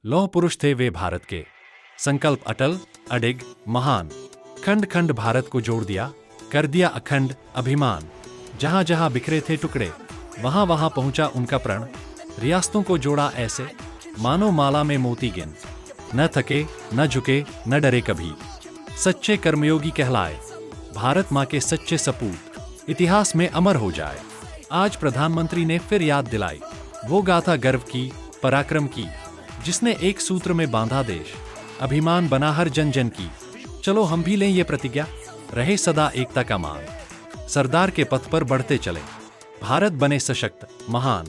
लौह पुरुष थे वे भारत के। संकल्प अटल, अडिग, महान। खंड खंड भारत को जोड़ दिया, कर दिया अखंड अभिमान। जहां जहां बिखरे थे टुकड़े, वहां वहां पहुंचा उनका प्रण। रियासतों को जोड़ा ऐसे, मानो माला में मोती गिन। न थके, न झुके, न डरे कभी। सच्चे कर्मयोगी कहलाए, भारत माँ के सच्चे सपूत। इतिहास में अमर हो जाए। आज प्रधानमंत्री ने फिर याद दिलाई वो गाथा गर्व की, पराक्रम की, जिसने एक सूत्र में बांधा देश, अभिमान बना हर जन जन की। चलो हम भी लें ये प्रतिज्ञा, रहे सदा एकता का मान। सरदार के पथ पर बढ़ते चले, भारत बने सशक्त, महान।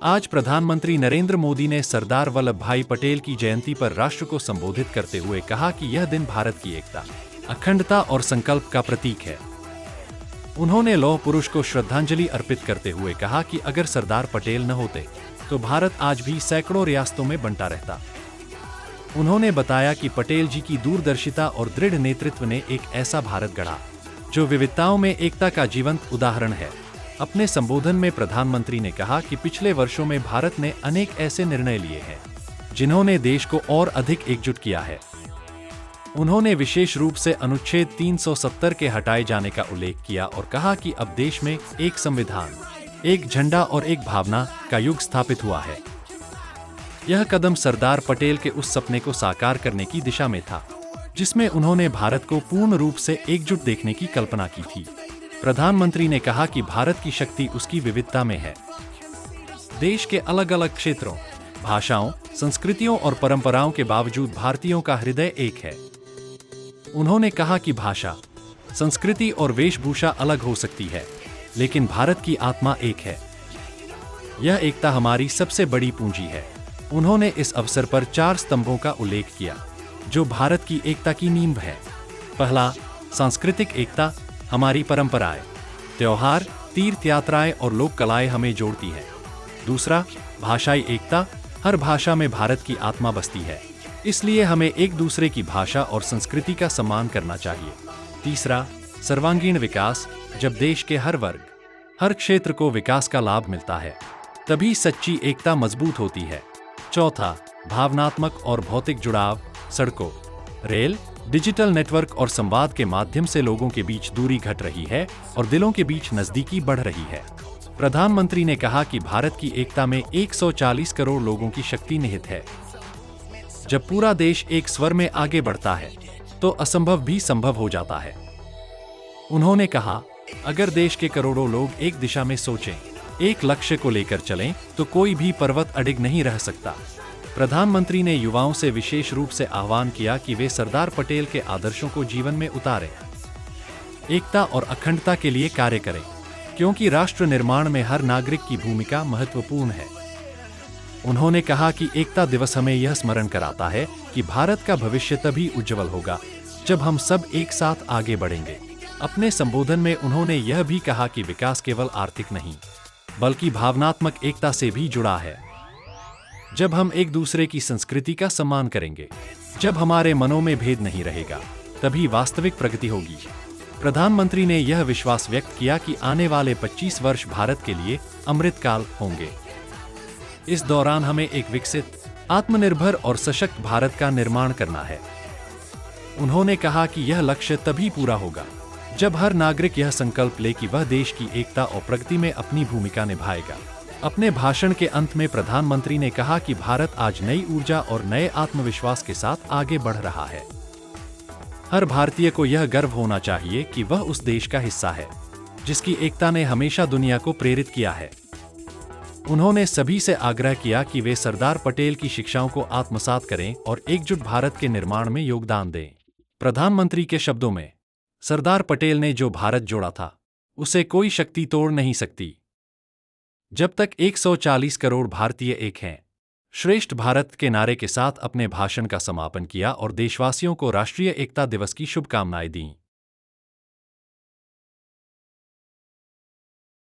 आज प्रधानमंत्री नरेंद्र मोदी ने सरदार वल्लभ भाई पटेल की जयंती पर राष्ट्र को संबोधित करते हुए कहा कि यह दिन भारत की एकता, अखंडता और संकल्प का प्रतीक है। उन्होंने लौह पुरुष को श्रद्धांजलि अर्पित करते हुए कहा कि अगर सरदार पटेल न होते तो भारत आज भी सैकड़ों रियासतों में बंटा रहता। उन्होंने बताया कि पटेल जी की दूरदर्शिता और दृढ़ नेतृत्व ने एक ऐसा भारत गढ़ा जो विविधताओं में एकता का जीवंत उदाहरण है। अपने संबोधन में प्रधानमंत्री ने कहा कि पिछले वर्षों में भारत ने अनेक ऐसे निर्णय लिए हैं जिन्होंने देश को और अधिक एकजुट किया है। उन्होंने विशेष रूप से अनुच्छेद 370 के हटाए जाने का उल्लेख किया और कहा कि अब देश में एक संविधान, एक झंडा और एक भावना का युग स्थापित हुआ है। यह कदम सरदार पटेल के उस सपने को साकार करने की दिशा में था जिसमें उन्होंने भारत को पूर्ण रूप से एकजुट देखने की कल्पना की थी। प्रधानमंत्री ने कहा कि भारत की शक्ति उसकी विविधता में है। देश के अलग अलग क्षेत्रों, भाषाओं, संस्कृतियों और परंपराओं के बावजूद भारतीयों का हृदय एक है। उन्होंने कहा कि भाषा, संस्कृति और वेशभूषा अलग हो सकती है, लेकिन भारत की आत्मा एक है। यह एकता हमारी सबसे बड़ी पूंजी है। उन्होंने इस अवसर पर 4 स्तंभों का उल्लेख किया जो भारत की एकता की नींव है। पहला, सांस्कृतिक एकता, हमारी परंपराएं, त्योहार, तीर्थ यात्राएं और लोक कलाएं हमें जोड़ती हैं। दूसरा, भाषाई एकता, हर भाषा में भारत की आत्मा बसती है, इसलिए हमें एक दूसरे की भाषा और संस्कृति का सम्मान करना चाहिए। तीसरा, सर्वांगीण विकास, जब देश के हर वर्ग, हर क्षेत्र को विकास का लाभ मिलता है तभी सच्ची एकता मजबूत होती है। चौथा, भावनात्मक और भौतिक जुड़ाव, सड़कों, रेल, डिजिटल नेटवर्क और संवाद के माध्यम से लोगों के बीच दूरी घट रही है और दिलों के बीच नजदीकी बढ़ रही है। प्रधानमंत्री ने कहा कि भारत की एकता में 140 करोड़ लोगों की शक्ति निहित है। जब पूरा देश एक स्वर में आगे बढ़ता है तो असंभव भी संभव हो जाता है। उन्होंने कहा, अगर देश के करोड़ों लोग एक दिशा में सोचें, एक लक्ष्य को लेकर चलें, तो कोई भी पर्वत अडिग नहीं रह सकता। प्रधानमंत्री ने युवाओं से विशेष रूप से आह्वान किया कि वे सरदार पटेल के आदर्शों को जीवन में उतारें, एकता और अखंडता के लिए कार्य करें, क्योंकि राष्ट्र निर्माण में हर नागरिक की भूमिका महत्वपूर्ण है। उन्होंने कहा कि एकता दिवस हमें यह स्मरण कराता है कि भारत का भविष्य तभी उज्जवल होगा जब हम सब एक साथ आगे बढ़ेंगे। अपने संबोधन में उन्होंने यह भी कहा कि विकास केवल आर्थिक नहीं, बल्कि भावनात्मक एकता से भी जुड़ा है। जब हम एक दूसरे की संस्कृति का सम्मान करेंगे, जब हमारे मनों में भेद नहीं रहेगा, तभी वास्तविक प्रगति होगी। प्रधानमंत्री ने यह विश्वास व्यक्त किया कि आने वाले 25 वर्ष भारत के लिए अमृतकाल होंगे। इस दौरान हमें एक विकसित, आत्मनिर्भर और सशक्त भारत का निर्माण करना है। उन्होंने कहा कि यह लक्ष्य तभी पूरा होगा जब हर नागरिक यह संकल्प ले कि वह देश की एकता और प्रगति में अपनी भूमिका निभाएगा। अपने भाषण के अंत में प्रधानमंत्री ने कहा कि भारत आज नई ऊर्जा और नए आत्मविश्वास के साथ आगे बढ़ रहा है। हर भारतीय को यह गर्व होना चाहिए कि वह उस देश का हिस्सा है जिसकी एकता ने हमेशा दुनिया को प्रेरित किया है। उन्होंने सभी से आग्रह किया कि वे सरदार पटेल की शिक्षाओं को आत्मसात करें और एकजुट भारत के निर्माण में योगदान दें। प्रधानमंत्री के शब्दों में, सरदार पटेल ने जो भारत जोड़ा था, उसे कोई शक्ति तोड़ नहीं सकती। जब तक 140 करोड़ भारतीय एक हैं, श्रेष्ठ भारत के नारे के साथ अपने भाषण का समापन किया और देशवासियों को राष्ट्रीय एकता दिवस की शुभकामनाएं दीं।